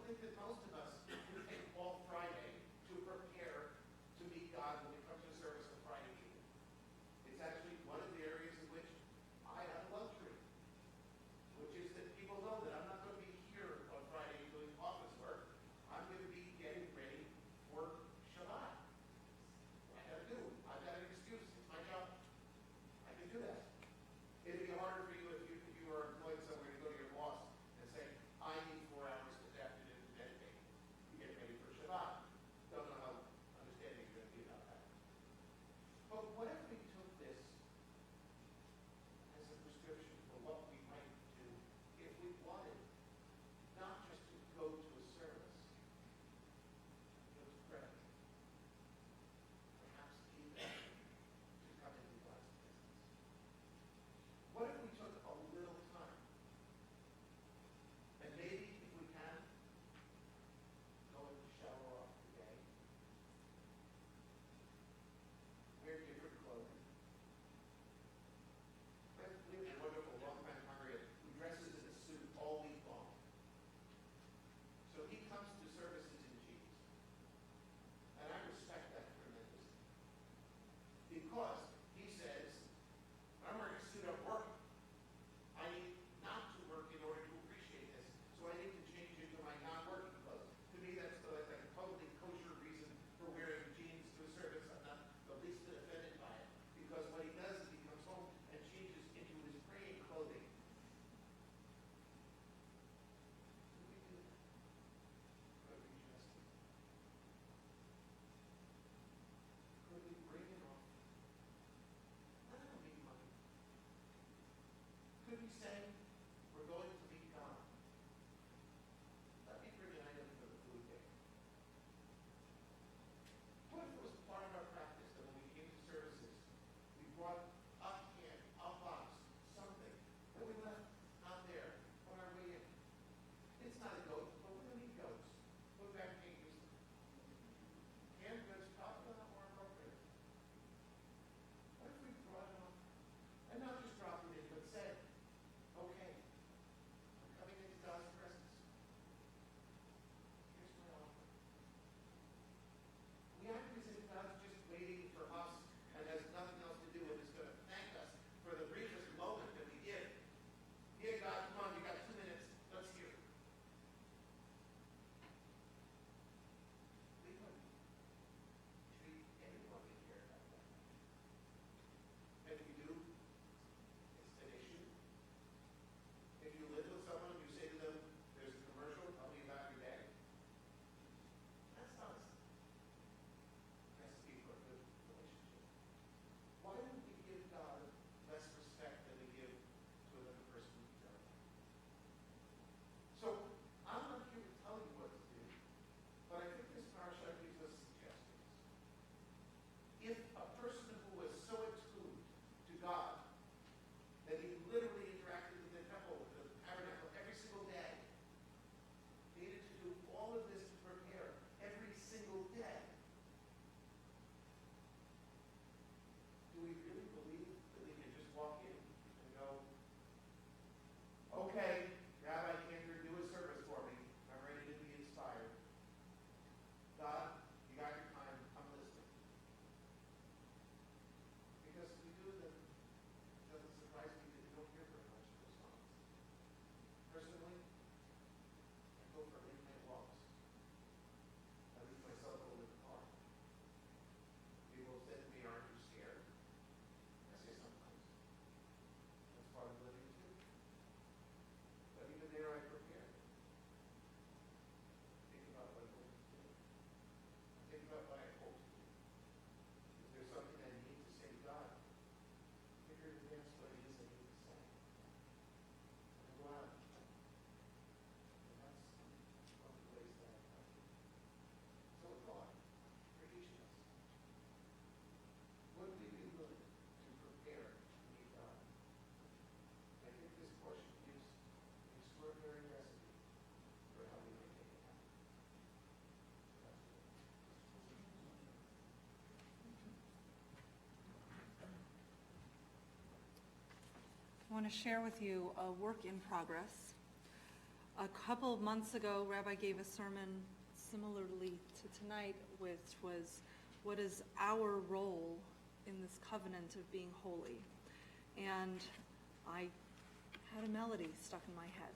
think that most of us would take all Friday to prepare to meet God when we come to service on Friday evening. It's actually one of the areas in which I have a luxury, which is that people know that I'm not going to be here on Friday doing office work. I'm going to be getting ready for Shabbat. I got to do. I've got an excuse. It's my job. I can do that. It'd be harder for you if you were employed somewhere to go to your boss and say, I need 4 hours this afternoon to meditate. You get ready for Shabbat. Don't know how understanding you're going to be about that. But what if we took this as a prescription for what we might do if we wanted not just to go to a service, but to pray? Perhaps even to come into God's presence. What if we took a little time, and maybe if we can, go and shower off the day, wear different clothing. We have a wonderful longtime congregant who dresses in a suit all week long. So he comes to services in jeans. And I respect that tremendously. Because he says, I'm wearing a suit at work. I need not to work in order to appreciate this. So I need to change into my non-working clothes. To me, that's like a totally kosher reason for wearing jeans to a service. I'm not the least bit offended by it. Because what he does is he comes home and changes into his praying clothing. Do we do that? Could we just? Could we bring it off? I don't need money. Could we say, we're going to meet God? Let me bring an item for the food day. What if it was part of our practice that when we came to services, we brought a can, a box, something that we left out there on our way in? It's not a goat, but we're going to eat goats. What back can't use them? Canned goods probably not more appropriate. What if we brought it off? And not just dropped it in, but said, okay, I'm coming into God's presence. Here's my offer. We act as if God's just waiting for us and has nothing else to do and is going to thank us for the briefest moment that we give. Here, God, come on, you got 2 minutes. Let's hear it. We couldn't treat anyone in here that way. And if you do, it's an issue. If you live with someone and you say to them, there's a commercial, tell me about your day. That's not a recipe for a good relationship. Why don't we give God less respect than we give to another person we care about? So, I'm not here to tell you what to do, but I think this parasha gives us suggestions. If a person who was so attuned to God that he literally interacted with the temple, with the tabernacle every single day, needed to do all of this to prepare every single day, do we really believe that we can just walk in and go, okay, Rabbi Cantor, do a service for me. I'm ready to be inspired. God, you got your time. I'm listening. Because if we do, then it doesn't surprise me that you don't hear very much in response. Personally, I go for late night walks. I leave my cell phone in the car. People say to me, aren't you scared? I say sometimes. That's part of living too. But even there I prepare. Think about what I'm going to do. Think about what I hope to do. If there's something I need to say to God, figure in advance what it is I need to say. And go out. And that's one of the ways that I come. So a thought for each of us. Would we be willing to prepare to meet God? I think this portion gives an extraordinary recipe for how we may make it happen. So that's it. I want to share with you a work in progress. A couple of months ago, Rabbi gave a sermon similarly to tonight, which was, what is our role in this covenant of being holy? And I had a melody stuck in my head.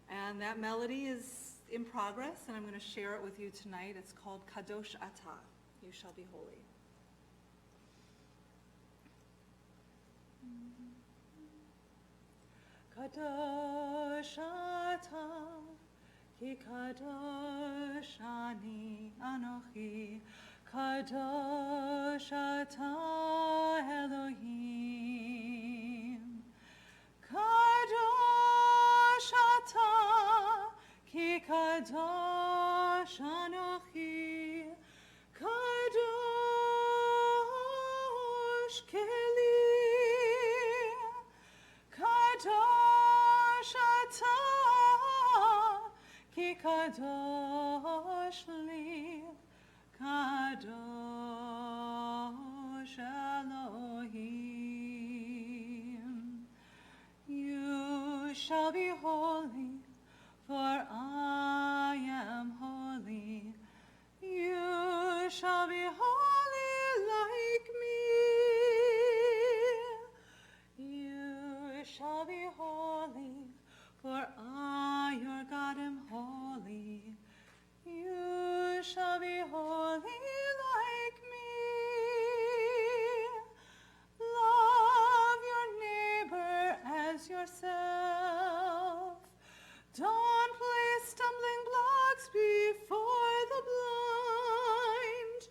And that melody is in progress, and I'm going to share it with you tonight. It's called Kadosh Ata, You Shall Be Holy. Kadosh Ata, Ki Kadosh Ani Anochi, Kadosh Ata Elohim, Kadosh Ata, Ki Kadosh Anochi, Kadosh Keli, Kadosh Ata, Ki Kadosh Li, Kadosh Elohim. You shall be holy, for I am holy. You shall be holy like me. You shall be holy, for I, your God, am holy. You shall be holy like me. Love your neighbor as yourself. Don't place stumbling blocks before the blind.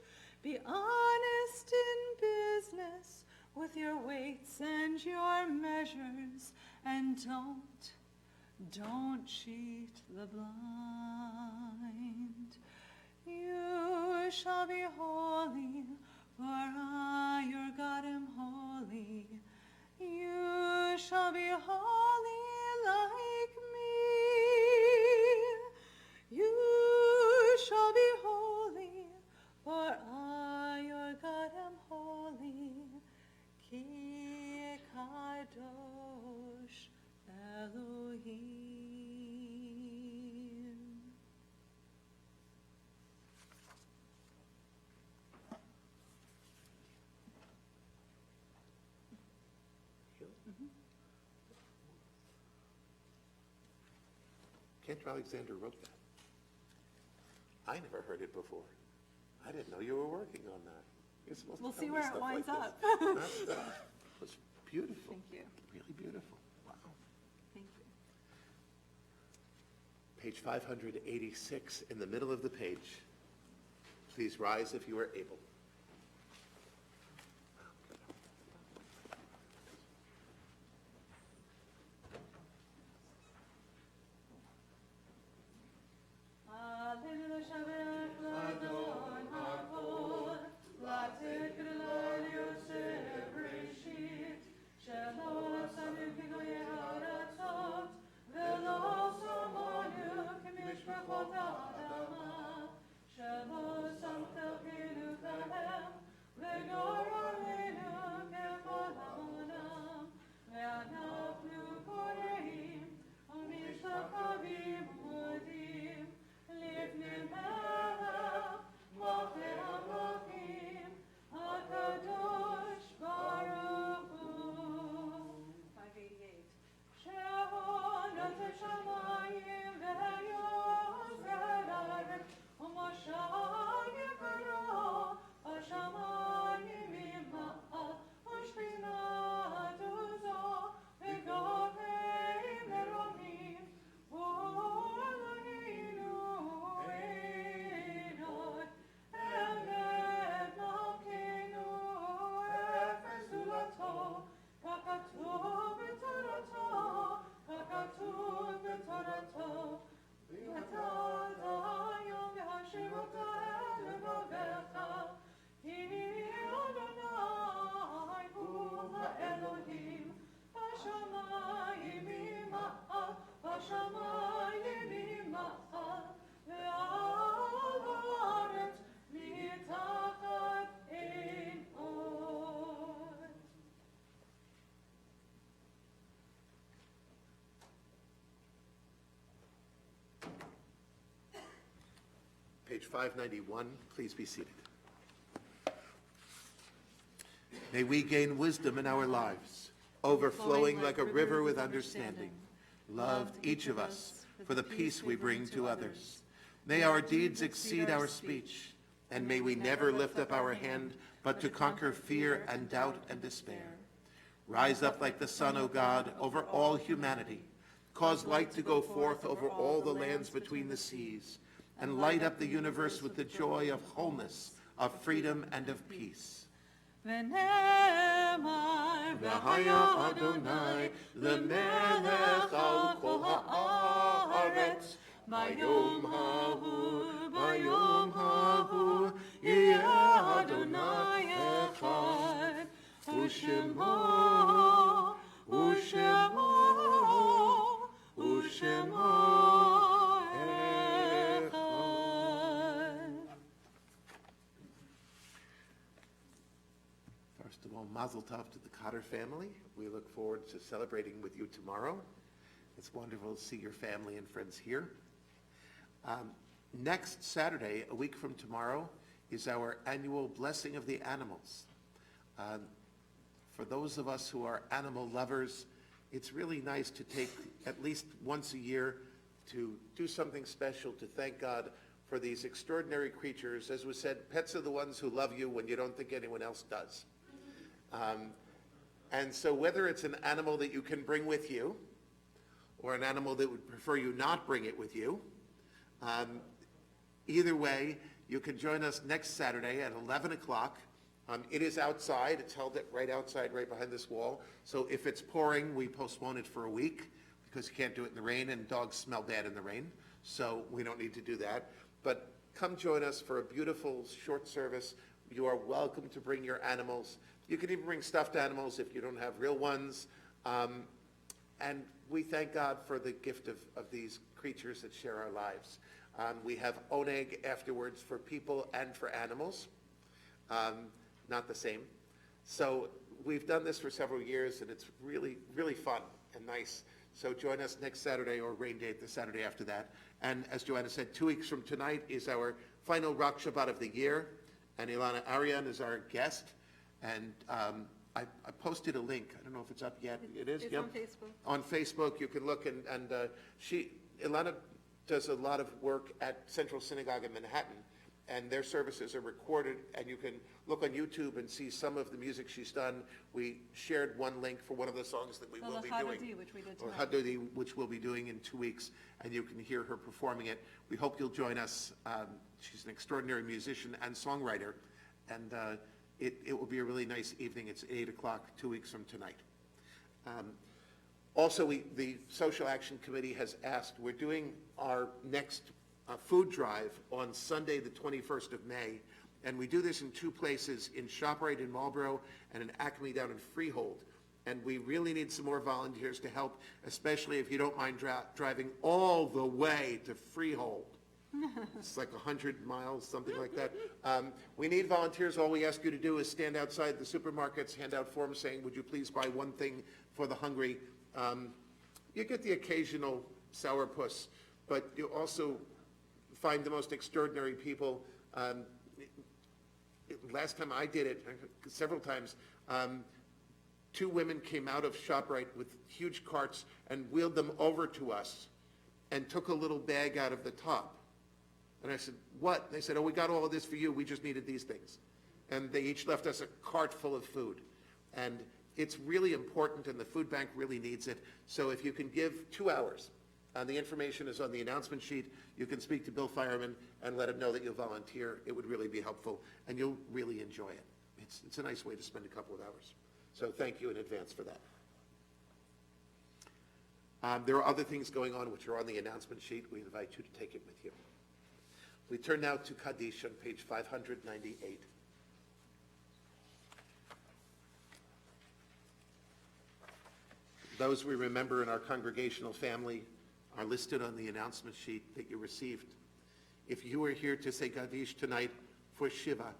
Be honest in business with your weights and your measures, and don't cheat the blind. You shall be holy, for I, your God, am holy. You shall be holy like me. You shall be holy, for I, your God, am holy. Ki Kadosh Elohim. Cantor Alexander wrote that. I never heard it before. I didn't know you were working on that. You're supposed We'll to see tell me where it stuff winds like up. this. That was beautiful. Thank you. Really beautiful. Wow. Thank you. Page 586 in the middle of the page. Please rise if you are able. Shelo page 591. Please be seated. May we gain wisdom in our lives, overflowing like a river with understanding, loved each of us for the peace we bring to others. May our deeds exceed our speech, and may we never lift up our hand but to conquer fear and doubt and despair. Rise up like the sun, O God, over all humanity. Cause light to go forth over all the lands between the seas, and light up the universe with the joy of wholeness, of freedom, and of peace. ונאמר, והיה אדוני למלך על כל הארץ, ביום ההוא יהיה אדוני אחד, ושמו אחד. First of all, Mazel Tov to the Cotter family. We look forward to celebrating with you tomorrow. It's wonderful to see your family and friends here. Next Saturday, a week from tomorrow, is our annual Blessing of the Animals. For those of us who are animal lovers, it's really nice to take at least once a year to do something special to thank God for these extraordinary creatures. As was said, pets are the ones who love you when you don't think anyone else does. And so whether it's an animal that you can bring with you, or an animal that would prefer you not bring it with you, either way, you can join us next Saturday at 11 o'clock. It is outside. It's held right outside, right behind this wall. So if it's pouring, we postpone it for a week because you can't do it in the rain, and dogs smell bad in the rain. So we don't need to do that. But come join us for a beautiful short service. You are welcome to bring your animals. You can even bring stuffed animals if you don't have real ones. And we thank God for the gift of these creatures that share our lives. We have oneg afterwards for people and for animals. Not the same. So we've done this for several years, and it's really, really fun and nice. So join us next Saturday, or rain date the Saturday after that. And as Joanna said, 2 weeks from tonight is our final Rock Shabbat of the year, and Ilana Aryan is our guest. And I posted a link. I don't know if it's up yet. It is? It's Yep. on Facebook. On Facebook, you can look, and Ilana does a lot of work at Central Synagogue in Manhattan, and their services are recorded, and you can look on YouTube and see some of the music she's done. We shared one link for one of the songs that we will be doing. which we did Or tonight. Hadodi, which we'll be doing in 2 weeks, and you can hear her performing it. We hope you'll join us. She's an extraordinary musician and songwriter, and it will be a really nice evening. It's 8 o'clock, 2 weeks from tonight. Also, the Social Action Committee has asked, we're doing our next food drive on Sunday, the 21st of May, and we do this in 2 places, in ShopRite in Marlboro and in Acme down in Freehold. And we really need some more volunteers to help, especially if you don't mind driving all the way to Freehold. It's like 100 miles, something like that. We need volunteers. All we ask you to do is stand outside the supermarkets, hand out forms saying, would you please buy one thing for the hungry. You get the occasional sourpuss, but you also find the most extraordinary people. Last time I did it, several times, 2 women came out of ShopRite with huge carts and wheeled them over to us and took a little bag out of the top. And I said, what? They said, oh, we got all of this for you. We just needed these things. And they each left us a cart full of food. And it's really important, and the food bank really needs it. So if you can give 2 hours, the information is on the announcement sheet. You can speak to Bill Fireman and let him know that you'll volunteer. It would really be helpful, and you'll really enjoy it. It's a nice way to spend a couple of hours. So thank you in advance for that. There are other things going on which are on the announcement sheet. We invite you to take it with you. We turn now to Kaddish on page 598. Those we remember in our congregational family are listed on the announcement sheet that you received. If you are here to say Kaddish tonight for Shiva,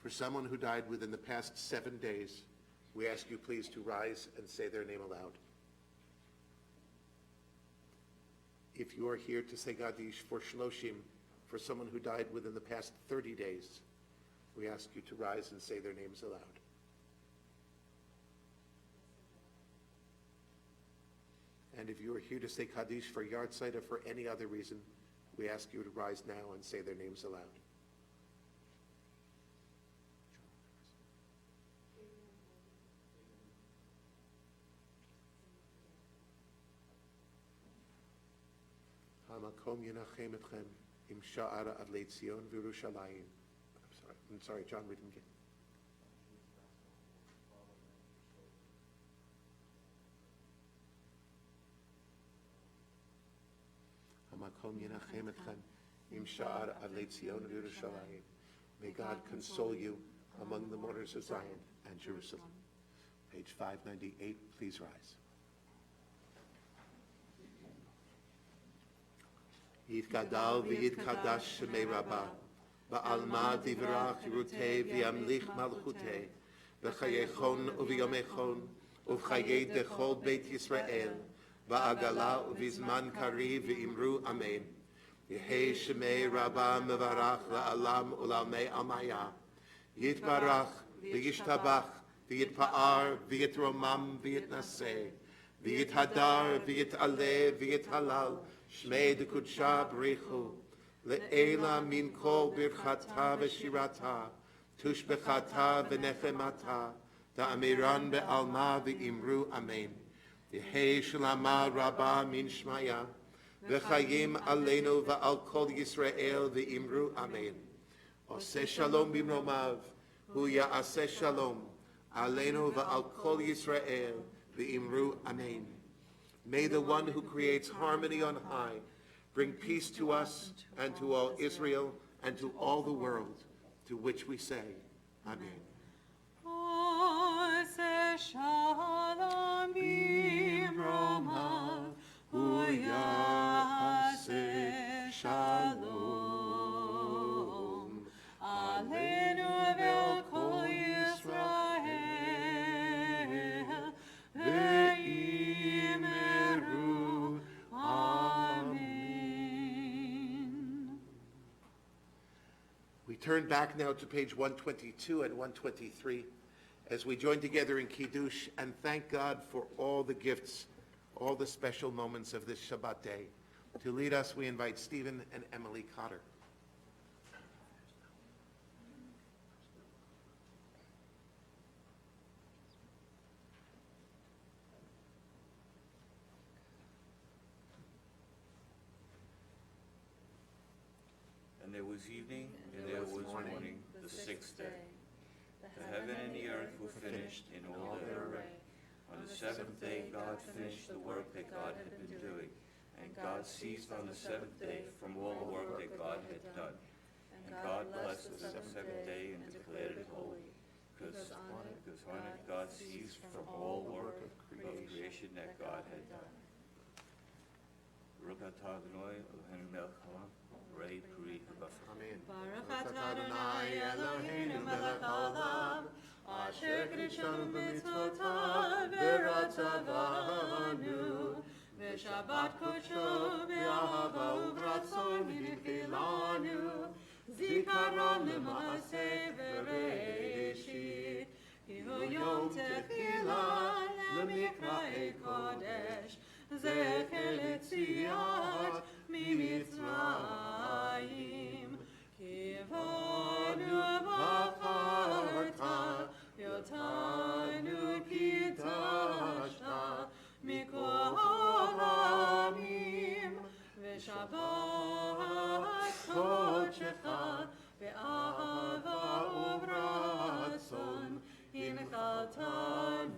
for someone who died within the past 7 days, we ask you please to rise and say their name aloud. If you are here to say Kaddish for Shloshim, for someone who died within the past 30 days. We ask you to rise and say their names aloud. And if you are here to say Kaddish for yahrzeit or for any other reason, we ask you to rise now and say their names aloud. Hamakom yenachem etchem im sha'ara ad leitzion v'Yerushalayim. I'm sorry, John, we didn't get. Hamakom yenachem etchem im sha'ara ad leitzion v'Yerushalayim. May God console you among the mourners of Zion and Jerusalem. Page 598, please rise. Yitgadal v'yitchadash shemei Rabbah, ba'alma divrach yirutei v'yamlich malchutei, v'chayechon uv'yomechon, uv'chayei dechol beit Yisrael, ba'agala uv'izman kari v'imru amen. Yehei shemei Rabbah mevarach la'alam u'lamei amaya, yitbarach v'yishtabach v'yitpa'ar v'yitromam v'yitnaseh, v'yithadar v'yitaleh v'yithalal, Shmei de Kudsha B'richu, Le'ela min kol birchata v'shirata, tushbechata v'nechemata, ta'amiran be'alma v'imru amen. Yehei shalama rabba min shmaya, v'chayim aleinu v'al kol Yisrael v'imru amen. Oseh shalom b'mromav, hu ya'aseh shalom, aleinu v'al kol Yisrael v'imru amen. May the one who creates harmony on high bring peace to us and to all Israel and to all the world, to which we say, Amen. Oseh shalom b'mromav, hu ya'aseh shalom, aleinu ve'al kol Yisrael, ve'imru amen. We turn back now to page 122 and 123 as we join together in Kiddush and thank God for all the gifts, all the special moments of this Shabbat day. To lead us, we invite Stephen and Emily Cotter. And there was evening, and there was morning, the sixth day. The heaven and the earth were finished in all their array. On the seventh day God finished the work that God had been doing, and God ceased on the seventh day from all the work that God had done. And God blessed the seventh day and declared it holy, because on it God ceased from all work of creation that God had done. Baruch atah Adonai Eloheinu melech haolam, Rei Puri Habasa. Amen. Baruch atah Adonai Eloheinu melech haolam, asher kiddushanu b'mitzvotav v'ratzavanu, v'shabbat kodsho v'ahava u'vratzon v'chilanu, zikaron l'maaseh v'reishit, kihu yom tefilah l'mikra'ei kodesh, זכר לציאת ממצרים, כיוונו בחרת, אותנו קידשת מכל העמים, ושבת קודשך באהבה וברצון הנחלתנו.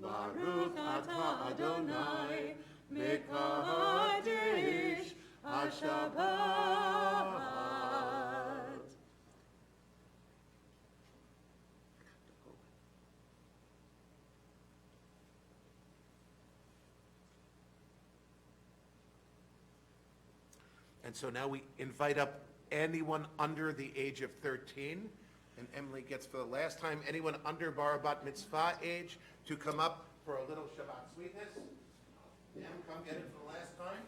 Baruch atah Adonai mekadesh ha-Shabbat. And so now we invite up anyone under the age of 13, and Emily gets for the last time, anyone under bar bat mitzvah age to come up for a little Shabbat sweetness. Em, come get it for the last time.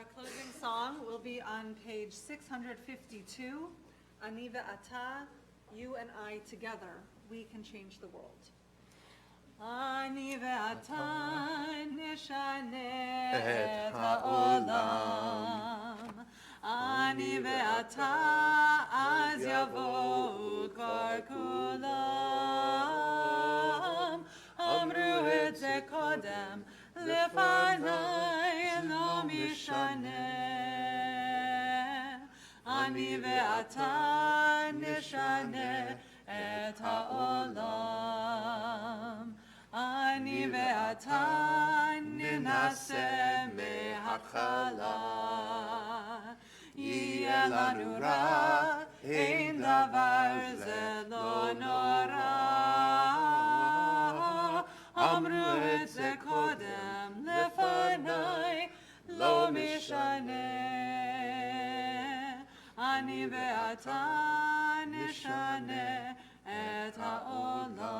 Our closing song will be on page 652. Ani ve'ata, you and I together, we can change the world. Ani ve'ata nishane et ha'olam. Ani ve'ata az yavo kvar kulam. Amru et ze kodem lefanai lo mishaneh. Ani ve'ata nishane et ha'olam. Ani ve'ata ninaseh mehatchala. Yeh lanu ra, ein davar ze lo nora. Amru et ze kodem lefanai lo mishaneh. Ani ve'ata nishane et ha'olam,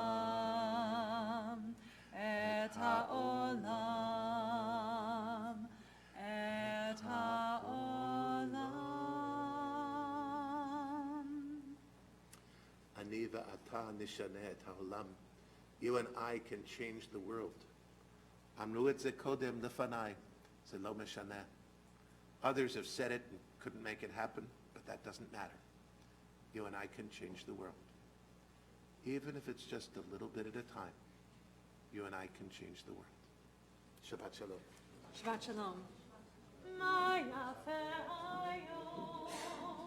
et ha'olam, et ha'olam. Ani ve'ata nishaneh et ha'olam. You and I can change the world. Amru et ze kodem lefanai, ze lo mishaneh. Others have said it and couldn't make it happen, but that doesn't matter. You and I can change the world. Even if it's just a little bit at a time, you and I can change the world. Shabbat shalom. Shabbat shalom. Ma yafeh hayom.